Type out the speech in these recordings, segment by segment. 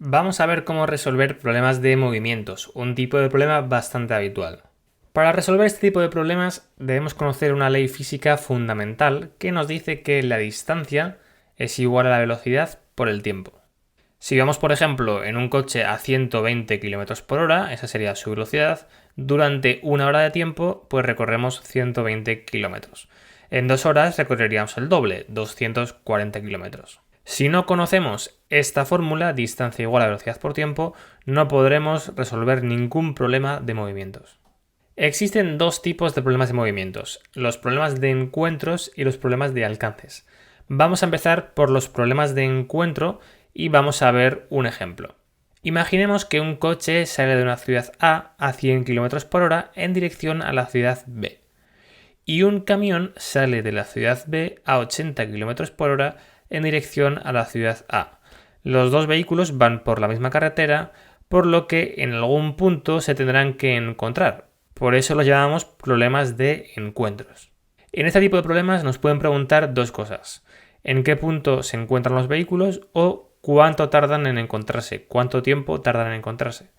Vamos a ver cómo resolver problemas de movimientos, un tipo de problema bastante habitual. Para resolver este tipo de problemas debemos conocer una ley física fundamental que nos dice que la distancia es igual a la velocidad por el tiempo. Si vamos, por ejemplo, en un coche a 120 km por hora, esa sería su velocidad, durante una hora de tiempo, pues recorremos 120 km. En 2 horas recorreríamos el doble, 240 km. Si no conocemos esta fórmula, distancia igual a velocidad por tiempo, no podremos resolver ningún problema de movimientos. Existen dos tipos de problemas de movimientos, los problemas de encuentros y los problemas de alcances. Vamos a empezar por los problemas de encuentro y vamos a ver un ejemplo. Imaginemos que un coche sale de una ciudad a 100 km por hora en dirección a la ciudad B y un camión sale de la ciudad B a 80 km por hora en dirección a la ciudad A. Los dos vehículos van por la misma carretera, por lo que en algún punto se tendrán que encontrar. Por eso los llamamos problemas de encuentros. En este tipo de problemas nos pueden preguntar dos cosas: ¿en qué punto se encuentran los vehículos? O ¿cuánto tardan en encontrarse? ¿Cuánto tiempo tardan en encontrarse?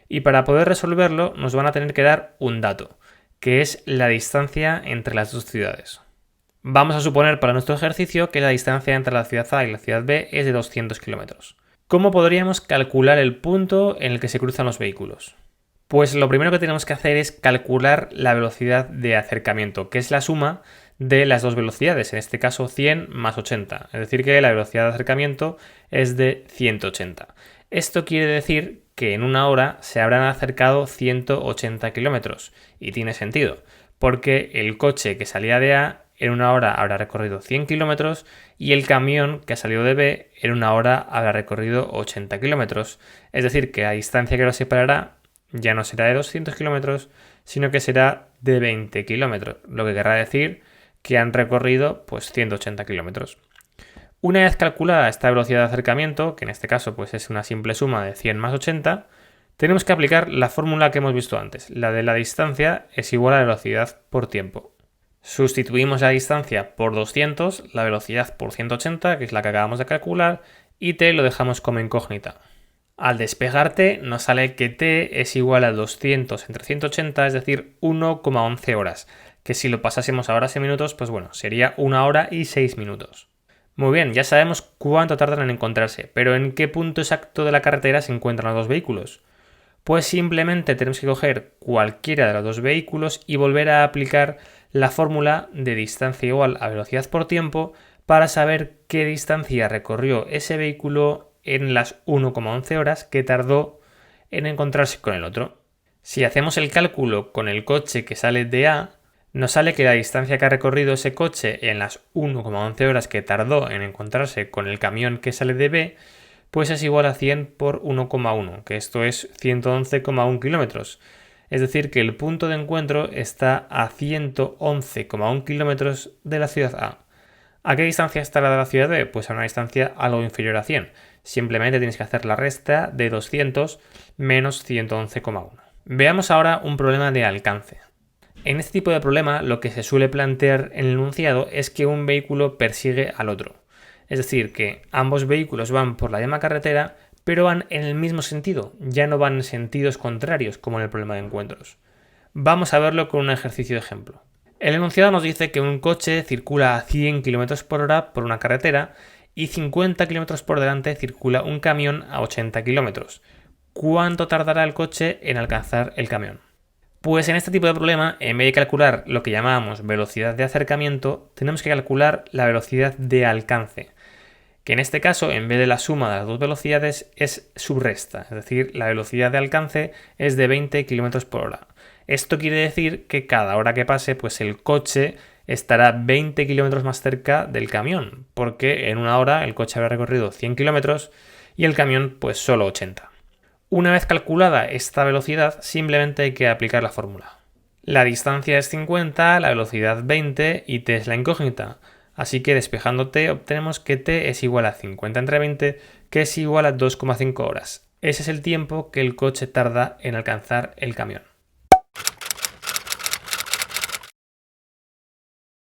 Y para poder resolverlo nos van a tener que dar un dato, que es la distancia entre las dos ciudades. Vamos a suponer para nuestro ejercicio que la distancia entre la ciudad A y la ciudad B es de 200 km. ¿Cómo podríamos calcular el punto en el que se cruzan los vehículos? Pues lo primero que tenemos que hacer es calcular la velocidad de acercamiento, que es la suma de las dos velocidades, en este caso 100 más 80, es decir que la velocidad de acercamiento es de 180. Esto quiere decir que en una hora se habrán acercado 180 kilómetros, y tiene sentido, porque el coche que salía de A en una hora habrá recorrido 100 kilómetros y el camión que ha salido de B en una hora habrá recorrido 80 kilómetros, es decir que la distancia que los separará ya no será de 200 kilómetros, sino que será de 20 kilómetros, lo que querrá decir que han recorrido pues 180 kilómetros. Una vez calculada esta velocidad de acercamiento, que en este caso pues es una simple suma de 100 más 80, tenemos que aplicar la fórmula que hemos visto antes, la de la distancia es igual a la velocidad por tiempo. Sustituimos la distancia por 200, la velocidad por 180, que es la que acabamos de calcular, y t lo dejamos como incógnita. Al despejar t nos sale que t es igual a 200 entre 180, es decir, 1,11 horas, que si lo pasásemos a horas y minutos, pues bueno, sería 1 hora y 6 minutos. Muy bien, ya sabemos cuánto tardan en encontrarse, pero ¿en qué punto exacto de la carretera se encuentran los dos vehículos? Pues simplemente tenemos que coger cualquiera de los dos vehículos y volver a aplicar la fórmula de distancia igual a velocidad por tiempo para saber qué distancia recorrió ese vehículo en las 1,11 horas que tardó en encontrarse con el otro. Si hacemos el cálculo con el coche que sale de A, nos sale que la distancia que ha recorrido ese coche en las 1,11 horas que tardó en encontrarse con el camión que sale de B, pues es igual a 100 por 1,1, que esto es 111,1 kilómetros. Es decir, que el punto de encuentro está a 111,1 kilómetros de la ciudad A. ¿A qué distancia estará de la ciudad B? Pues a una distancia algo inferior a 100. Simplemente tienes que hacer la resta de 200 menos 111,1. Veamos ahora un problema de alcance. En este tipo de problema lo que se suele plantear en el enunciado es que un vehículo persigue al otro. Es decir, que ambos vehículos van por la misma carretera, pero van en el mismo sentido, ya no van en sentidos contrarios como en el problema de encuentros. Vamos a verlo con un ejercicio de ejemplo. El enunciado nos dice que un coche circula a 100 km por hora por una carretera y 50 km por delante circula un camión a 80 km. ¿Cuánto tardará el coche en alcanzar el camión? Pues en este tipo de problema, en vez de calcular lo que llamamos velocidad de acercamiento, tenemos que calcular la velocidad de alcance, que en este caso, en vez de la suma de las dos velocidades, es subresta, es decir, la velocidad de alcance es de 20 km por hora. Esto quiere decir que cada hora que pase, pues el coche estará 20 km más cerca del camión, porque en una hora el coche habrá recorrido 100 km y el camión pues solo 80. Una vez calculada esta velocidad, simplemente hay que aplicar la fórmula. La distancia es 50, la velocidad 20 y t es la incógnita. Así que despejando t obtenemos que t es igual a 50 entre 20, que es igual a 2,5 horas. Ese es el tiempo que el coche tarda en alcanzar el camión.